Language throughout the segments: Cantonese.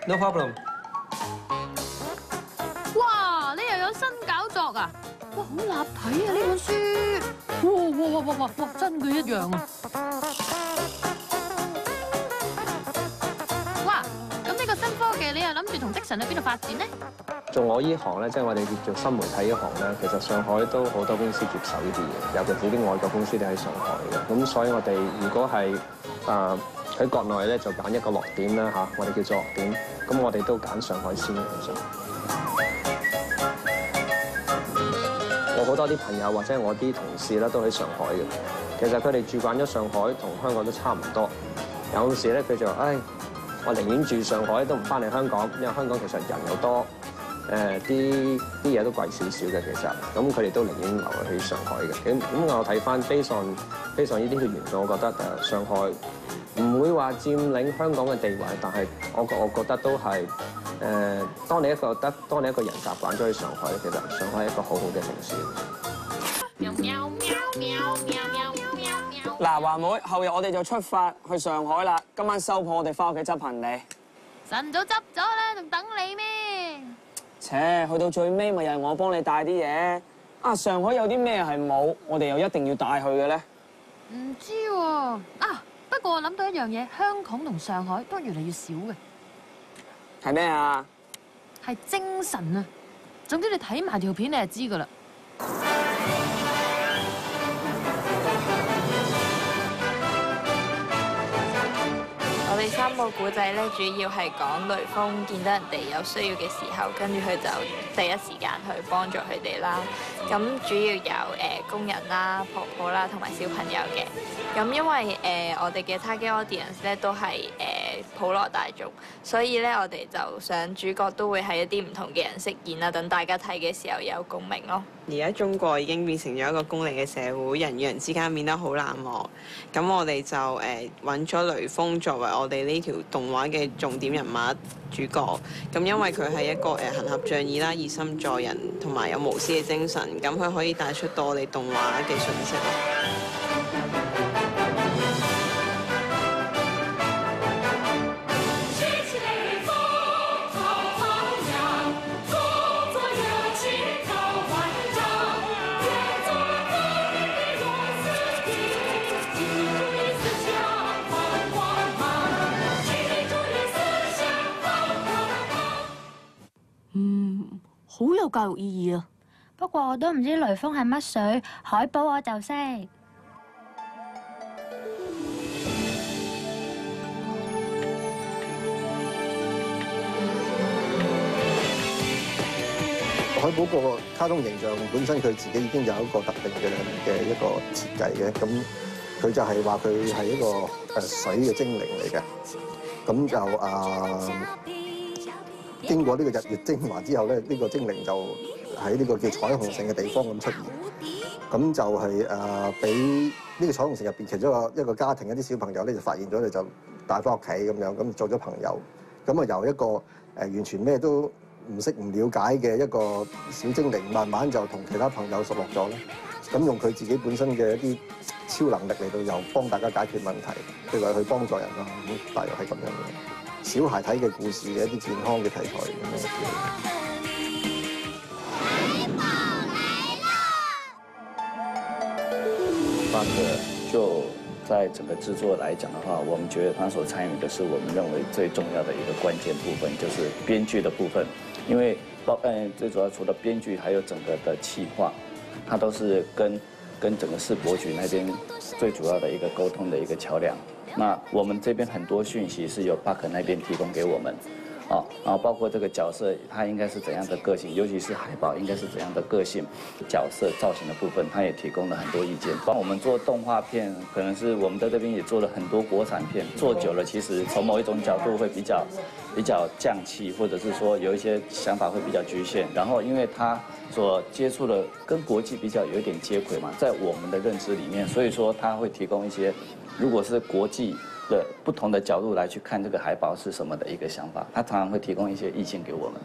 No problem。哇！你又有新搞作啊？哇，好立體啊！呢本書，哇！真嘅一樣啊！哇！咁呢個新科技，你又諗住同積臣去邊度發展呢？做我呢行咧，即係我哋叫做新媒體呢行咧，其實上海都好多公司接手呢啲嘢，尤其是啲外國公司都喺上海嘅。咁所以我哋如果係喺國內咧，就揀一個落點啦嚇，我哋叫做落點。咁我哋都揀上海先嘅。其實我好多啲朋友或者我啲同事咧都喺上海嘅。其實佢哋住慣咗上海，同香港都差唔多。有時咧佢就話：我寧願住上海都唔翻嚟香港，因為香港其實人又多。啲嘢都貴少少嘅，其實咁佢哋都寧願留去上海嘅。咁我睇翻based on呢啲嘅元素，我覺得上海唔會話佔領香港嘅地位，但係我覺得都係當你一個人習慣咗去上海咧，其實上海係一個好好嘅城市。嗱，華妹，後日我哋就出發去上海啦。今晚收鋪，我哋翻屋企執行李。晨早執咗啦，仲等你咩？切，去到最尾咪又係我幫你帶啲嘢。啊，上海有啲咩係冇，我哋又一定要帶去嘅咧？唔知喎。啊，不過我諗到一樣嘢，香港同上海都越嚟越少嘅。係咩啊？係精神啊！總之你睇埋條片，你就知㗎啦。我哋3個古仔咧，主要係講雷鋒見到人哋有需要嘅時候，跟住佢就第一時間去幫助佢哋啦。咁主要有工人啦、婆婆啦同埋小朋友嘅。咁因為我哋嘅 target audience 咧都係普羅大眾，所以咧我哋就想主角都會係一啲唔同嘅人飾演啦，等大家睇嘅時候有共鳴咯。而家中國已經變成咗一個功利嘅社會，人與人之間變得好冷漠。咁我哋就揾咗雷鋒作為我哋呢條動畫嘅重點人物主角。咁因為佢係一個行俠仗義啦、熱心助人同埋有無私嘅精神，咁佢可以帶出到我哋動畫嘅訊息咯。好有教育意義啊！不過我都唔知雷鋒係乜水，海報我就識。海寶個卡通形象本身佢自己已經有一個特定嘅一個設計嘅，咁佢就係話佢係一個水嘅精靈嚟嘅，咁就經過呢個日月精華之後咧，呢個精靈就喺呢個叫彩虹城嘅地方咁出現，咁就係俾呢個彩虹城入邊其中一個家庭一啲小朋友咧就發現咗，你就帶翻屋企咁樣，咁做咗朋友，咁啊由一個完全咩都唔識唔了解嘅一個小精靈，慢慢就同其他朋友熟絡咗咧，咁用佢自己本身嘅一啲超能力嚟到又幫大家解決問題，譬如話去幫助人啦，咁大約係咁樣嘅。小孩睇嘅故事嘅一啲健康嘅題材咁樣。發哥就在整個製作來講的話，我們覺得他所參與的是我們認為最重要的一個關鍵部分，就是編劇的部分。因為最主要除了編劇，還有整個的企劃，它都是跟整個世博局那邊最主要的一個溝通的一個橋梁。那我們這邊很多訊息是由 Park 那邊提供給我們，然後包括這個角色，他應該是怎樣的個性，尤其是海寶應該是怎樣的個性，角色造型的部分，他也提供了很多意見。幫我們做動畫片，可能是我們在這邊也做了很多國產片，做久了其實從某一種角度會比較匠氣，或者是說有一些想法會比較局限。然後因為他所接觸的跟國際比較有一點接軌嘛，在我們的認知裡面，所以說他會提供一些。如果是國際的不同的角度來去看這個海寶是什麼的一個想法，他常常會提供一些意見給我們。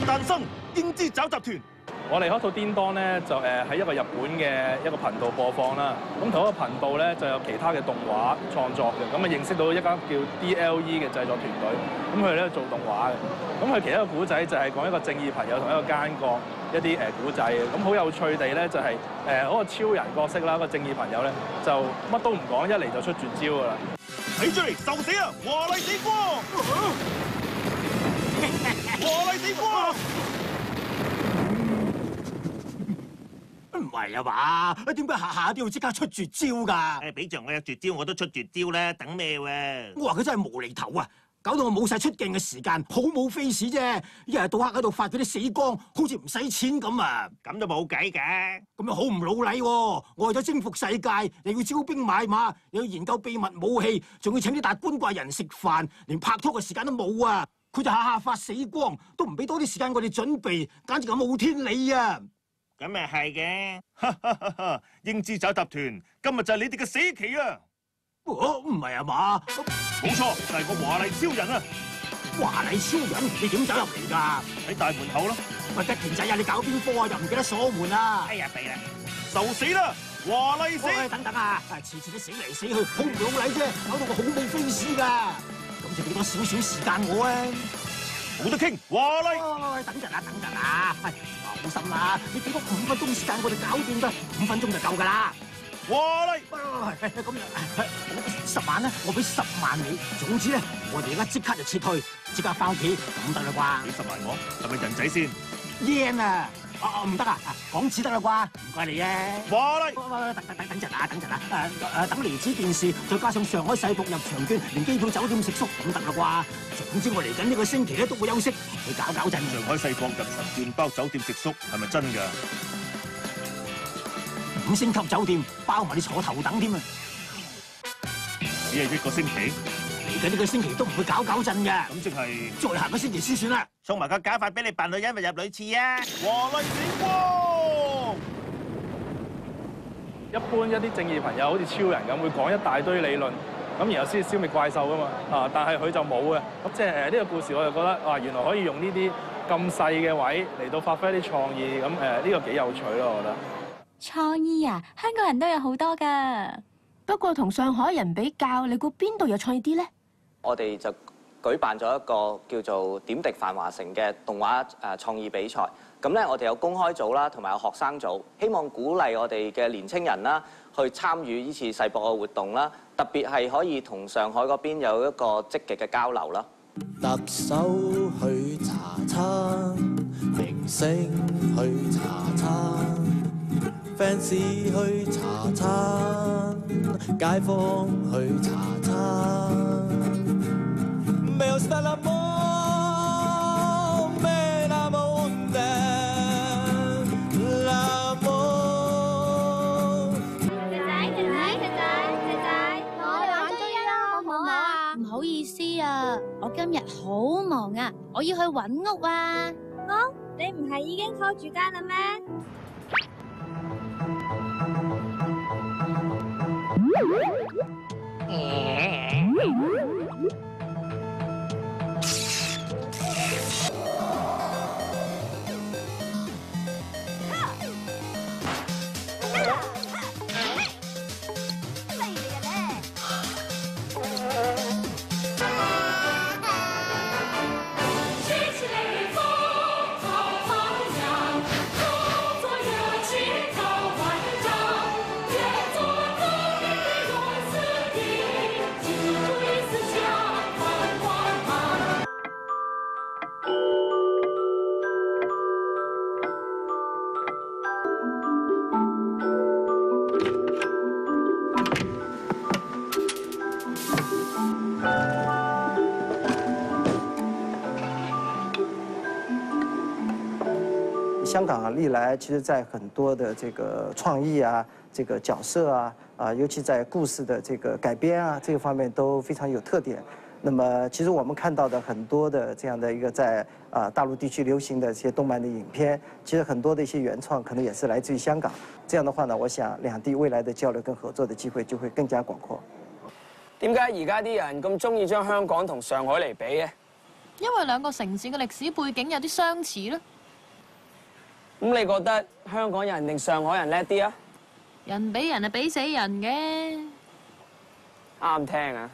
誕生英姿找集團，我哋嗰套《顛當》咧就喺一個日本嘅一個頻道播放啦。咁同一個頻道咧就有其他嘅動畫創作嘅，咁啊認識到一間叫 DLE 嘅製作團隊，咁佢哋咧做動畫嘅。咁佢其中一個古仔就係講一個正義朋友同一個奸角一啲古仔嘅。咁好有趣地咧就係嗰個超人角色啦，個正義朋友咧就乜都唔講，一嚟就出絕招㗎啦。睇出嚟受死啊！華麗死光！華麗死光！唔係啊嘛？點解下下都要即刻出絕招㗎？誒，俾着我有絕招，我都出絕招啦，等咩喎？我話佢真係無厘頭啊！搞到我冇晒出鏡嘅時間，好冇 face 啫！一日到黑喺度發嗰啲死光，好似唔使錢咁啊！咁都冇計嘅。咁樣好唔老禮喎！我為咗征服世界，又要招兵買馬，又要研究秘密武器，仲要請啲大官貴人食飯，連拍拖嘅時間都冇啊！佢就下下發死光，都唔俾多啲時間我哋準備，簡直係冇天理啊！咁咪係嘅。英姿酒集團今日就係你哋嘅死期啊！唔係啊嘛？冇錯，就係個華麗超人啊！華麗超人，你點走入嚟㗎？喺大門口咯。喂，吉田仔啊，你搞邊科啊？又唔記得鎖門啊？哎呀，弊啦！受死啦！華麗死！等等啊！次次都死嚟死去，好唔老禮啫，搞到我好冇 face 㗎。咁就俾多少少時間我啊！冇得傾，華麗！喂，等陣啊！放心啦，你俾多5分鐘時間我哋搞掂㗎，5分鐘就夠㗎啦。華麗！咁10萬咧，我俾10萬你。總之咧，我哋而家即刻就撤退，即刻翻屋企，咁得啦啩？俾10萬我，係咪人仔先 ？yen 啊！唔得啊，港紙得啦啩？唔該你啊！華麗！等陣啊！等離子電視，再加上上海世博入場券，連機票、酒店、食宿咁得啦啩？總之我嚟緊呢個星期咧都會休息，你搞陣。上海世博入場券包酒店食宿，係咪真㗎？5星級酒店包埋你坐頭等添啊！只係1個星期，嚟緊呢個星期都唔會搞震嘅。咁即係再下個星期先算啦。送埋個假髮俾你扮女人咪入女廁啊！華麗死光！一般一啲正義朋友好似超人咁，會講一大堆理論，咁然後先消滅怪獸噶嘛。但係佢就冇嘅。咁即係呢個故事我就覺得原來可以用呢啲咁細嘅位嚟到發揮啲創意，咁呢個幾有趣咯，我覺得。創意啊，香港人都有好多㗎。不過同上海人比較，你估邊度有創意啲咧？我哋就舉辦咗一個叫做點滴繁華城嘅動畫創意比賽。咁咧，我哋有公開組啦，同埋有學生組，希望鼓勵我哋嘅年青人啦，去參與呢次世博嘅活動啦。特別係可以同上海嗰邊有一個積極嘅交流啦。特首去茶餐，明星去茶餐。fans 去茶餐，街坊去茶餐。沒有 style la monde, mais la monde, la monde。仔，我哋玩追啦，好唔好啊？唔好意思啊，我今日好忙啊，我要去揾屋啊。屋？你唔係已經 call 住間啦咩？香港啊，历来其实在很多的这个创意啊、这个角色啊，尤其在故事的这个改编啊这个方面都非常有特点。那么，其实我们看到的很多的这样的一个在大陆地区流行的这些动漫的影片，其實很多的一些原創可能也是來自於香港。這樣的話呢，我想兩地未來的交流跟合作的機會就會更加廣闊。點解而家啲人咁中意將香港同上海嚟比嘅？因為兩個城市嘅歷史背景有啲相似咧。咁你覺得香港人定上海人叻啲啊？人比人啊，比死人嘅。啱聽啊！